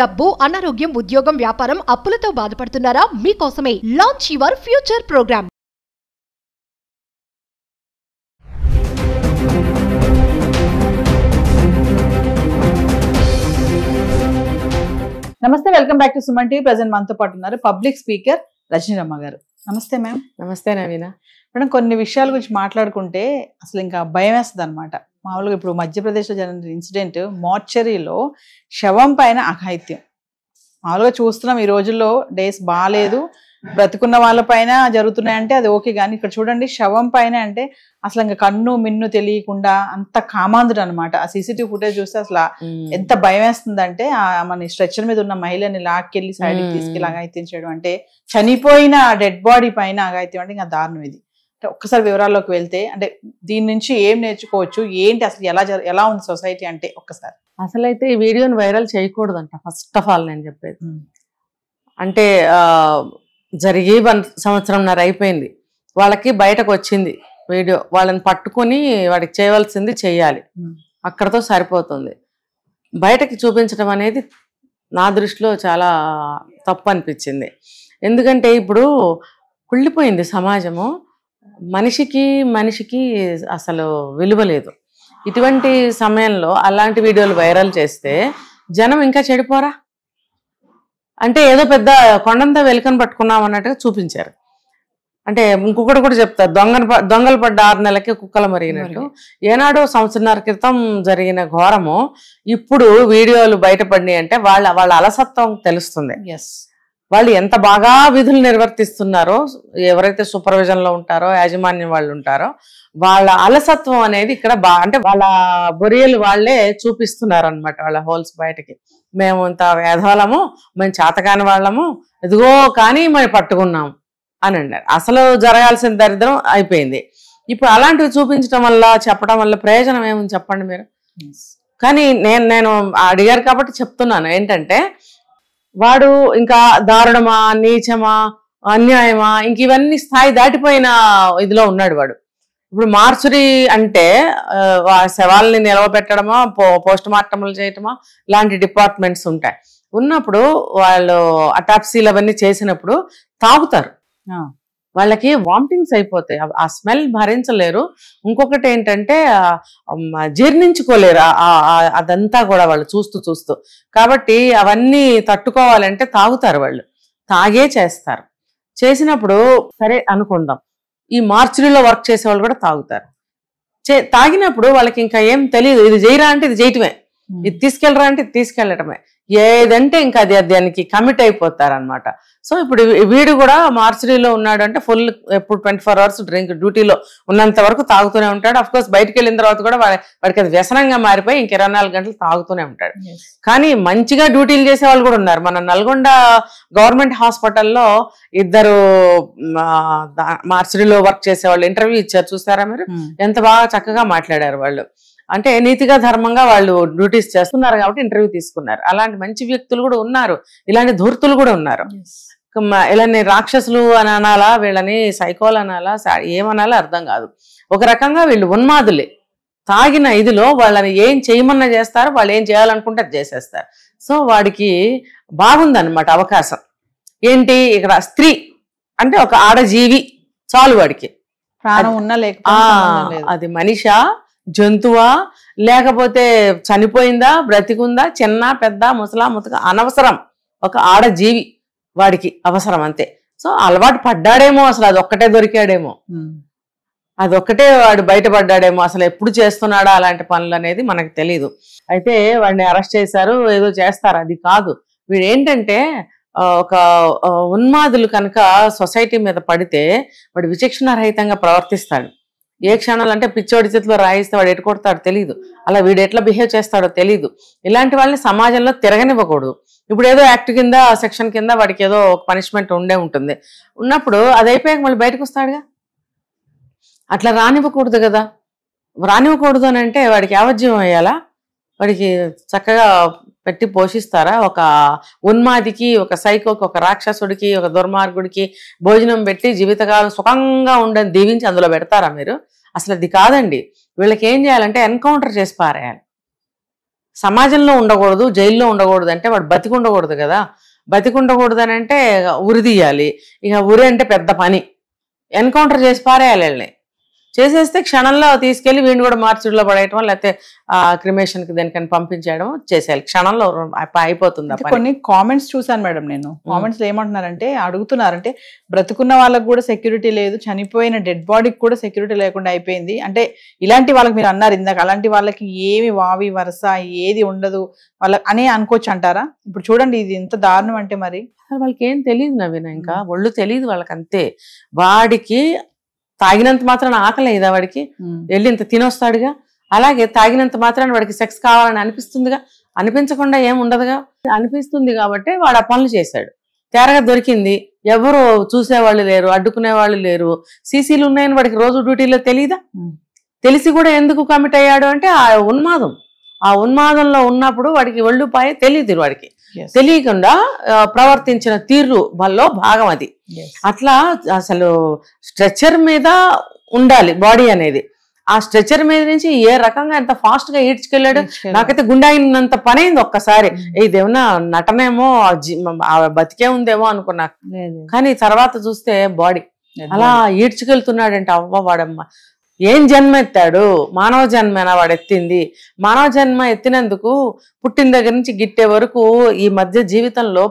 డబ్బు, అనారోగ్యం, ఉద్యోగం, వ్యాపారం, అప్పులతో బాధపడుతున్నారా? మీకోసమే లాంచ్ యువర్ ఫ్యూచర్ ప్రోగ్రామ్. నమస్తే, welcome back to Suman TV. Present మనతో పాటు ఉన్నారు పబ్లిక్ స్పీకర్ రజనీరమ్మ గారు. నమస్తే మ్యామ్. నమస్తే నవీన మేడం, కొన్ని విషయాల గురించి మాట్లాడుకుంటే అసలు ఇంకా భయం వేస్తుంది అనమాట. మామూలుగా ఇప్పుడు మధ్యప్రదేశ్లో జరిగిన ఇన్సిడెంట్, మార్చరీలో శవం పైన అఘాయిత్యం మామూలుగా చూస్తున్నాం. ఈ రోజుల్లో డేస్ బాగాలేదు, బ్రతుకున్న వాళ్ళ పైన జరుగుతున్నాయంటే అది ఓకే, కానీ ఇక్కడ చూడండి శవం పైన అంటే అసలు ఇంకా కన్ను మిన్ను తెలియకుండా అంత కామాంధుడు అనమాట. ఆ సీసీటీవీ ఫుటేజ్ చూస్తే అసలు ఎంత భయం వేస్తుందంటే మన స్ట్రెచ్చర్ మీద ఉన్న మహిళని లాక్కెళ్ళి సైడ్కి తీసుకెళ్ళి అఘాయిత్యం చేయడం అంటే, చనిపోయిన డెడ్ బాడీ పైన అఘాయిత్యం అంటే ఇంకా దారుణం ఇది. అంటే ఒక్కసారి వివరాల్లోకి వెళ్తే అంటే దీని నుంచి ఏం నేర్చుకోవచ్చు, ఏంటి అసలు ఎలా ఉంది సొసైటీ అంటే ఒక్కసారి. అసలైతే ఈ వీడియోని వైరల్ చేయకూడదంట ఫస్ట్ ఆఫ్ ఆల్ నేను చెప్పేది. అంటే జరిగి 1 సంవత్సరంన్నర అయిపోయింది, వాళ్ళకి బయటకు వచ్చింది వీడియో, వాళ్ళని పట్టుకుని వాడికి చేయవలసింది చెయ్యాలి, అక్కడతో సరిపోతుంది. బయటకి చూపించడం అనేది నా దృష్టిలో చాలా తప్పు అనిపించింది. ఎందుకంటే ఇప్పుడు కుళ్ళిపోయింది సమాజము, మనిషికి అసలు విలువ లేదు. ఇటువంటి సమయంలో అలాంటి వీడియోలు వైరల్ చేస్తే జనం ఇంకా చెడిపోరా? అంటే ఏదో పెద్ద కొండంతా వెలుకని పట్టుకున్నాం అన్నట్టుగా చూపించారు. అంటే ఇంకొకటి కూడా చెప్తారు, దొంగలు పడ్డ 6 నెలలకి కుక్కలు మరిగినట్టు. ఏనాడో 1.5 సంవత్సరాల క్రితం జరిగిన ఘోరము ఇప్పుడు వీడియోలు బయటపడినాయి అంటే వాళ్ళ అలసత్వం తెలుస్తుంది. వాళ్ళు ఎంత బాగా విధులు నిర్వర్తిస్తున్నారో, ఎవరైతే సూపర్విజన్ లో ఉంటారో, యాజమాన్యం వాళ్ళు ఉంటారో, వాళ్ళ అలసత్వం అనేది ఇక్కడ అంటే వాళ్ళ బొరియలు వాళ్ళే చూపిస్తున్నారు అనమాట, వాళ్ళ హోల్స్ బయటకి. మేము ఇంత వేధవాళ్ళము, మేము చేతకాని వాళ్ళము, ఇదిగో కానీ మేము పట్టుకున్నాము అని అన్నారు. అసలు జరగాల్సిన దరిద్రం అయిపోయింది. ఇప్పుడు అలాంటివి చూపించడం వల్ల, చెప్పడం వల్ల ప్రయోజనం ఏముంది చెప్పండి మీరు. కానీ నేను అడిగారు కాబట్టి చెప్తున్నాను ఏంటంటే, వాడు ఇంకా దారుణమా, నీచమా, అన్యాయమా, ఇంక ఇవన్నీ స్థాయి దాటిపోయిన ఇదిలో ఉన్నాడు వాడు. ఇప్పుడు మార్చురీ అంటే శవాల్ని నిలవబెట్టడమా, పోస్ట్ మార్టంలు చేయటమా, ఇలాంటి డిపార్ట్మెంట్స్ ఉంటాయి. ఉన్నప్పుడు వాళ్ళు అటాప్సీలు అవన్నీ చేసినప్పుడు తాగుతారు, వాళ్ళకి వామిటింగ్స్ అయిపోతాయి, ఆ స్మెల్ భరించలేరు. ఇంకొకటి ఏంటంటే జీర్ణించుకోలేరు అదంతా కూడా వాళ్ళు చూస్తూ. కాబట్టి అవన్నీ తట్టుకోవాలంటే తాగుతారు, వాళ్ళు తాగే చేస్తారు. చేసినప్పుడు సరే అనుకుందాం, ఈ మార్చురీలో వర్క్ చేసే వాళ్ళు కూడా తాగుతారు. తాగినప్పుడు వాళ్ళకి ఇంకా ఏం తెలియదు, ఇది చేయరా అంటే ఇది చేయటమే, ఇది తీసుకెళ్ళరా అంటే ఇది తీసుకెళ్ళటమే, ఏదంటే ఇంకా అది దానికి కమిట్ అయిపోతారనమాట. సో ఇప్పుడు వీడు కూడా మార్చురీలో ఉన్నాడు అంటే ఫుల్ ఎప్పుడు 24 hours డ్రింక్ డ్యూటీలో ఉన్నంత వరకు తాగుతూనే ఉంటాడు. అఫ్ కోర్స్ బయటకు వెళ్ళిన తర్వాత కూడా వాడికి అది వ్యసనంగా మారిపోయి ఇంక 24 గంటలు తాగుతూనే ఉంటాడు. కానీ మంచిగా డ్యూటీలు చేసే వాళ్ళు కూడా ఉన్నారు. మన నల్గొండ గవర్నమెంట్ హాస్పిటల్లో 2 మార్చురీలో వర్క్ చేసేవాళ్ళు ఇంటర్వ్యూ ఇచ్చారు, చూసారా మీరు? ఎంత బాగా చక్కగా మాట్లాడారు వాళ్ళు. అంటే నీతిగా ధర్మంగా వాళ్ళు డ్యూటీస్ చేస్తున్నారు కాబట్టి ఇంటర్వ్యూ తీసుకున్నారు. అలాంటి మంచి వ్యక్తులు కూడా ఉన్నారు, ఇలాంటి ధూర్తులు కూడా ఉన్నారు. ఇలాంటి రాక్షసులు అని అనాలా, వీళ్ళని సైకోలు అనాలా, ఏమనాలా అర్థం కాదు. ఒక రకంగా వీళ్ళు ఉన్మాదులే. తాగిన ఇదిలో వాళ్ళని ఏం చేయమన్నా చేస్తారు, వాళ్ళు ఏం చేయాలనుకుంటే అది చేసేస్తారు. సో వాడికి బాగుందన్నమాట అవకాశం. ఏంటి ఇక్కడ స్త్రీ అంటే ఒక ఆడజీవి చాలు వాడికి, ప్రాణం ఉన్నా లేకపోతే అది మనిషా, జంతువా, లేకపోతే చనిపోయిందా, బ్రతికుందా, చిన్న పెద్ద, ముసలా ముతక అనవసరం, ఒక ఆడజీవి వాడికి అవసరం అంతే. సో అలవాటు పడ్డాడేమో, అసలు అదొక్కటే దొరికాడేమో, అదొక్కటే వాడు బయటపడ్డాడేమో, అసలు ఎప్పుడు చేస్తున్నాడా అలాంటి పనులు అనేది మనకు తెలీదు. అయితే వాడిని అరెస్ట్ చేశారు, ఏదో చేస్తారు, అది కాదు. వీడు ఏంటంటే ఒక ఉన్మాదులు కనుక సొసైటీ మీద పడితే వాడు విచక్షణారహితంగా ప్రవర్తిస్తాడు. ఏ క్షణాలు అంటే పిచ్చోడి చేతిలో రాయిస్తే వాడు ఎటు కొడతాడో తెలీదు, అలా వీడు ఎట్లా బిహేవ్ చేస్తాడో తెలీదు. ఇలాంటి వాళ్ళని సమాజంలో తిరగనివ్వకూడదు. ఇప్పుడు ఏదో యాక్ట్ కింద, సెక్షన్ కింద వాడికి ఏదో పనిష్మెంట్ ఉంటుంది, ఉన్నప్పుడు అది అయిపోయాక మళ్ళీ బయటకు వస్తాడుగా. అట్లా రానివ్వకూడదు కదా. రానివ్వకూడదు అని అంటే వాడికి యావజ్జీవం అయ్యాలా? వాడికి చక్కగా పెట్టి పోషిస్తారా? ఒక ఉన్మాదికి, ఒక సైకోకి, ఒక రాక్షసుడికి, ఒక దుర్మార్గుడికి భోజనం పెట్టి జీవితకాలం సుఖంగా ఉండని దీవించి అందులో పెడతారా మీరు? అసలు అది కాదండి. వీళ్ళకి ఏం చేయాలంటే ఎన్కౌంటర్ చేసి పారేయాలి. సమాజంలో ఉండకూడదు, జైల్లో ఉండకూడదు అంటే వాడు బతికి ఉండకూడదు కదా. బతికి ఉండకూడదు అని అంటే ఉరి తీయాలి. ఇక ఉరి అంటే పెద్ద పని, ఎన్కౌంటర్ చేసి పారేయాలి వాళ్ళని. చేసేస్తే క్షణంలో తీసుకెళ్లి వీడిని కూడా మార్చుడిలో పడేయటం, లేకపోతే క్రిమేషన్కి దేనికని పంపించేయడం చేసేయాలి. క్షణంలో అయిపోతుంది. కొన్ని కామెంట్స్ చూసాను మేడం నేను. కామెంట్స్ ఏమంటున్నారంటే, అడుగుతున్నారంటే బ్రతుకున్న వాళ్ళకి కూడా సెక్యూరిటీ లేదు, చనిపోయిన డెడ్ బాడీకి కూడా సెక్యూరిటీ లేకుండా అయిపోయింది. అంటే ఇలాంటి వాళ్ళకి మీరు అన్నారు ఇందాక, అలాంటి వాళ్ళకి ఏమి వావి వరుస ఏది ఉండదు వాళ్ళకి అని అనుకోవచ్చు అంటారా? ఇప్పుడు చూడండి ఇది ఎంత దారుణం అంటే, మరి వాళ్ళకి ఏం తెలియదు నవీన, ఇంకా ఒళ్ళు తెలియదు వాళ్ళకి అంతే. వాడికి తాగినంత మాత్రాన ఆకలి అయ్యేదా వాడికి? వెళ్ళి ఇంత తినొస్తాడుగా. అలాగే తాగినంత మాత్రాన వాడికి సెక్స్ కావాలని అనిపిస్తుందిగా? అనిపించకుండా ఏం ఉండదుగా, అనిపిస్తుంది కాబట్టి వాడు ఆ పనులు చేశాడు. తేరగా దొరికింది, ఎవరు చూసేవాళ్ళు లేరు, అడ్డుకునే వాళ్ళు లేరు, సీసీలు ఉన్నాయని వాడికి రోజు డ్యూటీలో తెలియదా? తెలిసి కూడా ఎందుకు కమిట్ అయ్యాడు అంటే ఆ ఉన్మాదం. ఆ ఉన్మాదంలో ఉన్నప్పుడు వాడికి ఒళ్ళు పాయ తెలియదు. వాడికి తెలియకుండా ప్రవర్తించిన తీరు వల్ల భాగం అది. అట్లా అసలు స్ట్రెచర్ మీద ఉండాలి బాడీ అనేది. ఆ స్ట్రెచర్ మీద నుంచి ఏ రకంగా ఎంత ఫాస్ట్ గా ఈడ్చుకెళ్ళాడు. నాకైతే గుండె అయినంత పని అయింది ఒక్కసారి. ఇదేమన్నా నటనేమో, బతికే ఉందేమో అనుకున్నా. కానీ తర్వాత చూస్తే బాడీ అలా ఈడ్చుకెళ్తున్నాడంటే అవ్వ వాడమ్మ ఏం జన్మ ఎత్తాడు. మానవ జన్మేనా వాడు ఎత్తింది? మానవ జన్మ ఎత్తినందుకు పుట్టిన దగ్గర నుంచి గిట్టే వరకు ఈ మధ్య జీవితంలో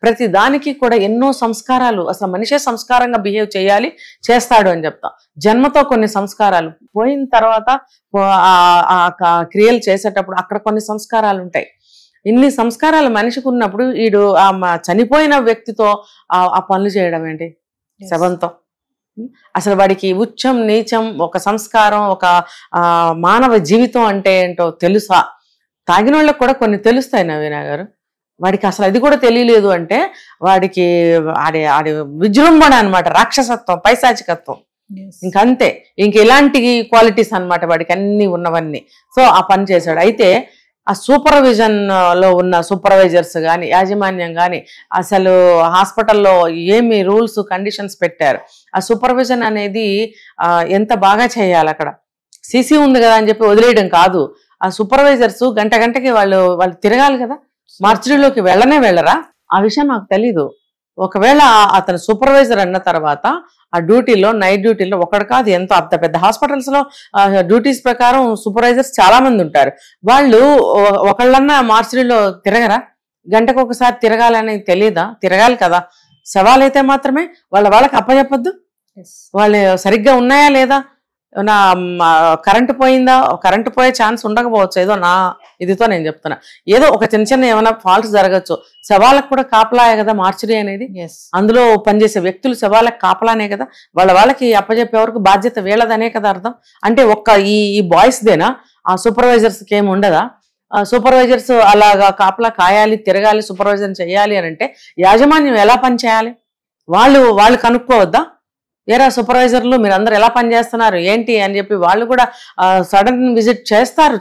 ప్రతి దానికి కూడా ఎన్నో సంస్కారాలు, అసలు మనిషే సంస్కారంగా బిహేవ్ చేయాలి, చేస్తాడు అని చెప్తాం. జన్మతో కొన్ని సంస్కారాలు, పోయిన తర్వాత క్రియలు చేసేటప్పుడు అక్కడ కొన్ని సంస్కారాలు ఉంటాయి. ఇన్ని సంస్కారాలు మనిషికి ఉన్నప్పుడు వీడు చనిపోయిన వ్యక్తితో ఆ పనులు చేయడం ఏంటి శవంతో? అసలు వాడికి ఉచ్చం నీచం, ఒక సంస్కారం, ఒక మానవ జీవితం అంటే ఏంటో తెలుసా? తాగిన వాళ్ళకి కూడా కొన్ని తెలుస్తాయి నవీన గారు. వాడికి అసలు అది కూడా తెలియలేదు అంటే వాడికి ఆడి విజృంభణ అనమాట, రాక్షసత్వం, పైశాచికత్వం. ఇంకంతే, ఇంక ఇలాంటి క్వాలిటీస్ అనమాట వాడికి అన్ని ఉన్నవన్నీ. సో ఆ పని చేశాడు. అయితే ఆ సూపర్విజన్ లో ఉన్న సూపర్వైజర్స్ కానీ, యాజమాన్యం కానీ అసలు హాస్పిటల్లో ఏమి రూల్స్ కండిషన్స్ పెట్టారు. ఆ సూపర్విజన్ అనేది ఎంత బాగా చేయాలి. అక్కడ సీసీ ఉంది కదా అని చెప్పి వదిలేయడం కాదు. ఆ సూపర్వైజర్స్ గంటకి వాళ్ళు తిరగాలి కదా. మార్చురీలోకి వెళ్ళరా? ఆ విషయం నాకు తెలీదు. ఒకవేళ అతను సూపర్వైజర్ అన్న తర్వాత ఆ డ్యూటీలో, నైట్ డ్యూటీలో ఒకటి కాదు, ఎంతో అంత పెద్ద హాస్పిటల్స్ లో డ్యూటీస్ ప్రకారం సూపర్వైజర్స్ చాలా మంది ఉంటారు. వాళ్ళు ఒకళ్ళన్నా మార్చురీలో తిరగరా? గంటకు ఒకసారి తిరగాలని తెలియదా? తిరగాలి కదా. శవాలైతే మాత్రమే వాళ్ళకి అప్పచెప్పద్దు. వాళ్ళు సరిగ్గా ఉన్నాయా లేదా? నా కరెంటు పోయిందా? కరెంటు పోయే ఛాన్స్ ఉండకపోవచ్చు, ఏదో నా ఇదితో నేను చెప్తున్నా. ఏదో ఒక చిన్న ఏమైనా ఫాల్ట్స్ జరగచ్చు. శవాలకు కూడా కాపలాయే కదా మార్చురీ అనేది. అందులో పనిచేసే వ్యక్తులు శవాలకు కాపలానే కదా. వాళ్ళకి అప్పచెప్పే వరకు బాధ్యత వీళ్ళదనే కదా అర్థం. అంటే ఈ బాయ్స్ దేనా? ఆ సూపర్వైజర్స్కి ఏమి ఉండదా? సూపర్వైజర్స్ అలాగా కాపలా కాయాలి, తిరగాలి, సూపర్వైజర్ చేయాలి అని అంటే యాజమాన్యం ఎలా పని చేయాలి? వాళ్ళు కనుక్కోవద్దా? ఏరా సూపర్వైజర్లు మీరందరూ ఎలా పనిచేస్తున్నారు ఏంటి అని చెప్పి వాళ్ళు కూడా సడన్ విజిట్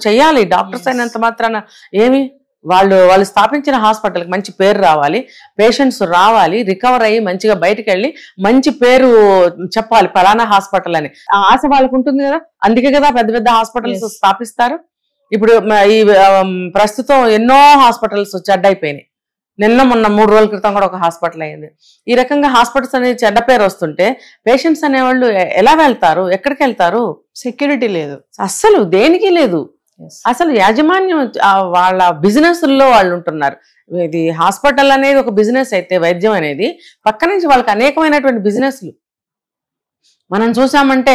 చేయాలి. డాక్టర్స్ అయినంత మాత్రాన ఏమి? వాళ్ళు స్థాపించిన హాస్పిటల్కి మంచి పేరు రావాలి, పేషెంట్స్ రావాలి, రికవర్ అయ్యి మంచిగా బయటకు వెళ్ళి మంచి పేరు చెప్పాలి ఫలానా హాస్పిటల్ అని. ఆశ వాళ్ళకు ఉంటుంది కదా. అందుకే కదా పెద్ద పెద్ద హాస్పిటల్స్ స్థాపిస్తారు. ఇప్పుడు ఈ ప్రస్తుతం ఎన్నో హాస్పిటల్స్ చెడ్డైపోయినాయి. మొన్న 3 రోజుల క్రితం కూడా ఒక హాస్పిటల్ అయింది. ఈ రకంగా హాస్పిటల్స్ అనేది చెడ్డ పేరు వస్తుంటే పేషెంట్స్ అనేవాళ్ళు ఎలా వెళ్తారు? ఎక్కడికి వెళ్తారు? సెక్యూరిటీ లేదు, అస్సలు దేనికి లేదు. అసలు యాజమాన్యం వాళ్ళ బిజినెస్ల్లో వాళ్ళు ఉంటున్నారు. ఇది హాస్పిటల్ అనేది ఒక బిజినెస్ అయితే వైద్యం అనేది పక్క నుంచి వాళ్ళకి అనేకమైనటువంటి బిజినెస్లు మనం చూసామంటే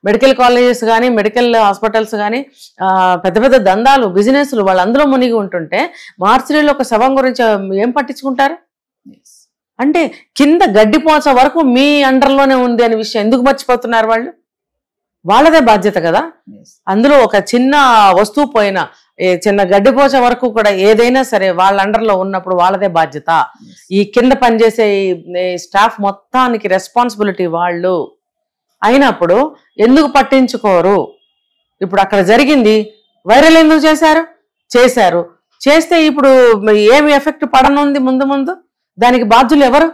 మెడికల్ కాలేజెస్ కానీ, మెడికల్ హాస్పిటల్స్ కానీ పెద్ద పెద్ద దందాలు, బిజినెస్లు వాళ్ళు అందులో మునిగి ఉంటుంటే మార్చురీలో ఒక శవం గురించి ఏం పట్టించుకుంటారు? అంటే కింద గడ్డిపోచ వరకు మీ అండర్లోనే ఉంది అనే విషయం ఎందుకు మర్చిపోతున్నారు వాళ్ళు? వాళ్ళదే బాధ్యత కదా. అందులో ఒక చిన్న వస్తువు పోయినా, చిన్న గడ్డిపోచ వరకు కూడా ఏదైనా సరే వాళ్ళ అండర్లో ఉన్నప్పుడు వాళ్ళదే బాధ్యత. ఈ కింద పనిచేసే స్టాఫ్ మొత్తానికి రెస్పాన్సిబిలిటీ వాళ్ళు అయినప్పుడు ఎందుకు పట్టించుకోరు? ఇప్పుడు అక్కడ జరిగింది వైరల్ ఎందుకు చేశారు? చేస్తే ఇప్పుడు ఏమి ఎఫెక్ట్ పడనుంది ముందు? దానికి బాధ్యులు ఎవరు?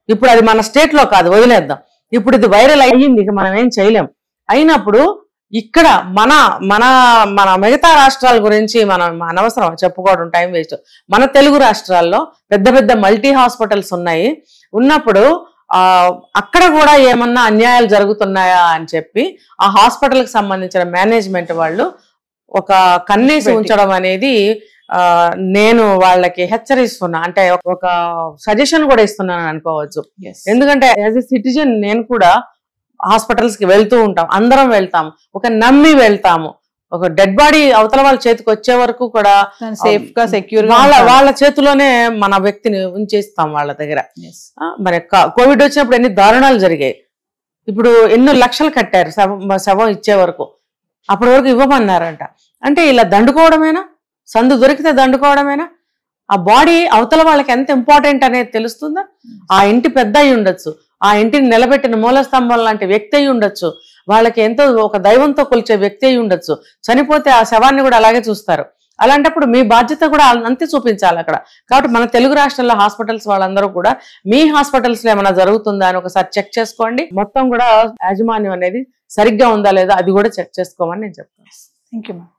ఇప్పుడు అది మన స్టేట్లో కాదు, వదిలేద్దాం. ఇప్పుడు ఇది వైరల్ అయ్యింది, ఇక మనం ఏం చేయలేం. అయినప్పుడు ఇక్కడ మన మన మన మిగతా రాష్ట్రాల గురించి మనం అనవసరం చెప్పుకోవడం, టైం వేస్ట్. మన తెలుగు రాష్ట్రాల్లో పెద్ద పెద్ద మల్టీ హాస్పిటల్స్ ఉన్నాయి. ఉన్నప్పుడు అక్కడ కూడా ఏమన్నా అన్యాయాలు జరుగుతున్నాయా అని చెప్పి ఆ హాస్పిటల్కి సంబంధించిన మేనేజ్మెంట్ వాళ్ళు ఒక కన్నేసి ఉంచడం అనేది నేను వాళ్ళకి హెచ్చరిస్తున్నా, అంటే ఒక సజెషన్ కూడా ఇస్తున్నాను అనుకోవచ్చు. ఎందుకంటే యాజ్ ఎ సిటిజన్ నేను కూడా హాస్పిటల్స్ కి వెళ్తూ ఉంటాం, అందరం వెళ్తాము, ఒక నమ్మి వెళ్తాము. ఒక డెడ్ బాడీ అవతల వాళ్ళ చేతికి వచ్చే వరకు కూడా సేఫ్ గా సెక్యూర్ వాళ్ళ చేతిలోనే మన వ్యక్తిని ఉంచేస్తాం వాళ్ళ దగ్గర. మరి కోవిడ్ వచ్చినప్పుడు ఎన్ని దారుణాలు జరిగాయి. ఇప్పుడు ఎన్నో లక్షలు కట్టారు శవం ఇచ్చే వరకు, అప్పటి వరకు ఇవ్వమన్నారంట. అంటే ఇలా దండుకోవడమేనా? సందు దొరికితే దండుకోవడమేనా? ఆ బాడీ అవతల వాళ్ళకి ఎంత ఇంపార్టెంట్ అనేది తెలుస్తుందా? ఆ ఇంటి పెద్ద అయి ఉండొచ్చు, ఆ ఇంటిని నిలబెట్టిన మూలస్తంభం లాంటి వ్యక్తి అయి ఉండొచ్చు, వాళ్ళకి ఎంతో ఒక దైవంతో కొలిచే వ్యక్తి అయి ఉండొచ్చు. చనిపోతే ఆ శవాన్ని కూడా అలాగే చూస్తారు. అలాంటప్పుడు మీ బాధ్యత కూడా అంతే చూపించాలి అక్కడ. కాబట్టి మన తెలుగు రాష్ట్రాల్లో హాస్పిటల్స్ వాళ్ళందరూ కూడా మీ హాస్పిటల్స్ లో ఏమైనా జరుగుతుందా అని ఒకసారి చెక్ చేసుకోండి. మొత్తం కూడా యాజమాన్యం అనేది సరిగ్గా ఉందా లేదా అది కూడా చెక్ చేసుకోమని నేను చెప్తాను. Thank you ma'am.